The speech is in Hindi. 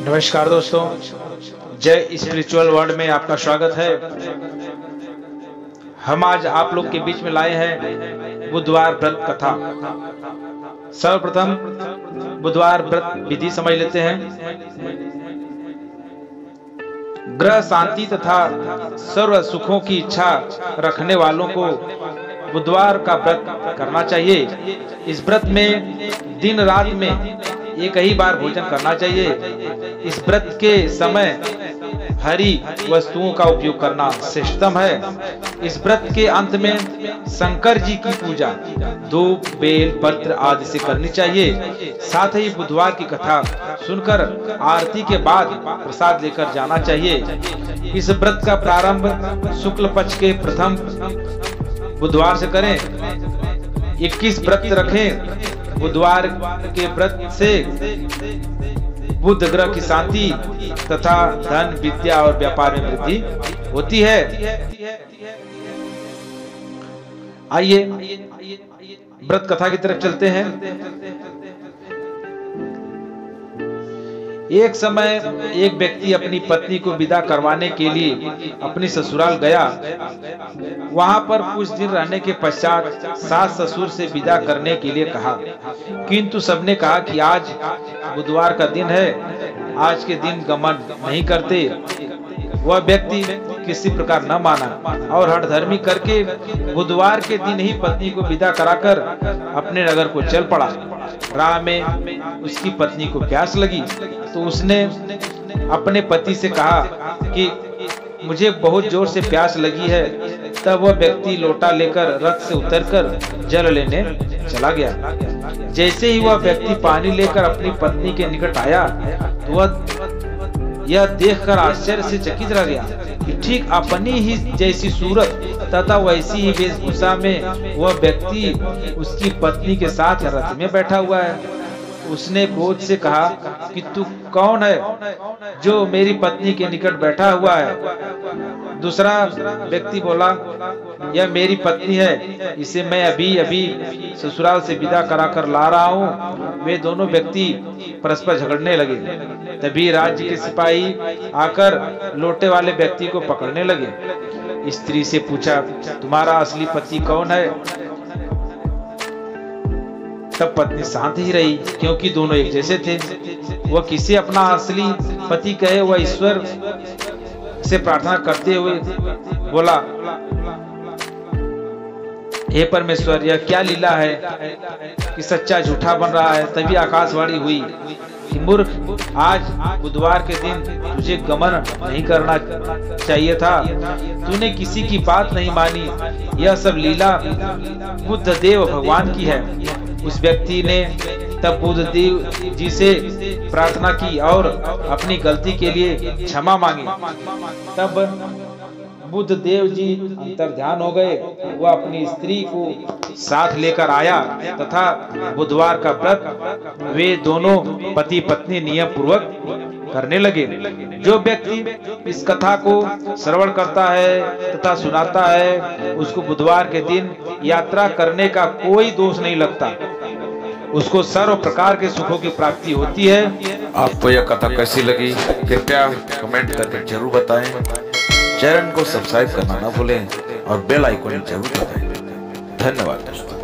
नमस्कार दोस्तों, जय स्पिरिचुअल वर्ल्ड में आपका स्वागत है। हम आज आप लोग के बीच में लाए हैं बुधवार व्रत कथा। सर्वप्रथम बुधवार व्रत विधि समझ लेते हैं। ग्रह शांति तथा सर्व सुखों की इच्छा रखने वालों को बुधवार का व्रत करना चाहिए। इस व्रत में दिन रात में एक ही बार भोजन करना चाहिए। इस व्रत के समय हरी वस्तुओं का उपयोग करना श्रेष्ठतम है। इस व्रत के अंत में शंकर जी की पूजा धूप बेल पत्र आदि से करनी चाहिए। साथ ही बुधवार की कथा सुनकर आरती के बाद प्रसाद लेकर जाना चाहिए। इस व्रत का प्रारंभ शुक्ल पक्ष के प्रथम बुधवार से करें। 21 व्रत रखें। बुधवार के व्रत से बुध ग्रह की शांति तथा धन विद्या और व्यापार में वृद्धि होती है। आइए व्रत कथा की तरफ चलते हैं। एक समय एक व्यक्ति अपनी पत्नी को विदा करवाने के लिए अपनी ससुराल गया। वहां पर कुछ दिन रहने के पश्चात सास ससुर से विदा करने के लिए कहा, किंतु सबने कहा कि आज बुधवार का दिन है, आज के दिन गमन नहीं करते। वह व्यक्ति किसी प्रकार न माना और हठधर्मी करके बुधवार के दिन ही पत्नी को विदा कराकर अपने नगर को चल पड़ा। राह में उसकी पत्नी को प्यास लगी तो उसने अपने पति से कहा कि मुझे बहुत जोर से प्यास लगी है। तब वह व्यक्ति लोटा लेकर रथ से उतरकर जल लेने चला गया। जैसे ही वह व्यक्ति पानी लेकर अपनी पत्नी के निकट आया तो वह यह देखकर आश्चर्य से चकित रह गया कि ठीक अपनी ही जैसी सूरत तथा वैसी ही वेशभूषा में वह व्यक्ति उसकी पत्नी के साथ रथ में बैठा हुआ है। उसने क्रोध से कहा कि तू कौन है जो मेरी पत्नी के निकट बैठा हुआ है? दूसरा व्यक्ति बोला, यह मेरी पत्नी है, इसे मैं अभी अभी ससुराल से विदा कराकर ला रहा हूँ। वे दोनों व्यक्ति परस्पर झगड़ने लगे। तभी राज्य के सिपाही आकर लोटे वाले व्यक्ति को पकड़ने लगे। स्त्री से पूछा, तुम्हारा असली पति कौन है? तब पत्नी शांत ही रही, क्योंकि दोनों एक जैसे थे। वह किसे अपना असली पति कहे, वह ईश्वर से प्रार्थना करते हुए बोला, हे परमेश्वर, यह क्या लीला है कि सच्चा झूठा बन रहा है। तभी आकाशवाणी हुई कि मूर्ख, आज बुधवार के दिन तुझे गमन नहीं करना चाहिए था। तूने किसी की बात नहीं मानी। यह सब लीला बुद्ध देव भगवान की है। उस व्यक्ति ने तब बुद्ध देव जी से प्रार्थना की और अपनी गलती के लिए क्षमा मांगी। तब बुद्ध देव जी अंतर ध्यान हो गए। वह अपनी स्त्री को साथ लेकर आया तथा बुधवार का व्रत वे दोनों पति पत्नी नियम पूर्वक करने लगे। जो व्यक्ति इस कथा को श्रवण करता है तथा सुनाता है, उसको बुधवार के दिन यात्रा करने का कोई दोष नहीं लगता। उसको सर्व प्रकार के सुखों की प्राप्ति होती है। आपको यह कथा कैसी लगी कृपया कमेंट करके जरूर बताएं। चैनल को सब्सक्राइब करना ना भूलें और बेल आइकन जरूर दबाएं। धन्यवाद दोस्तों।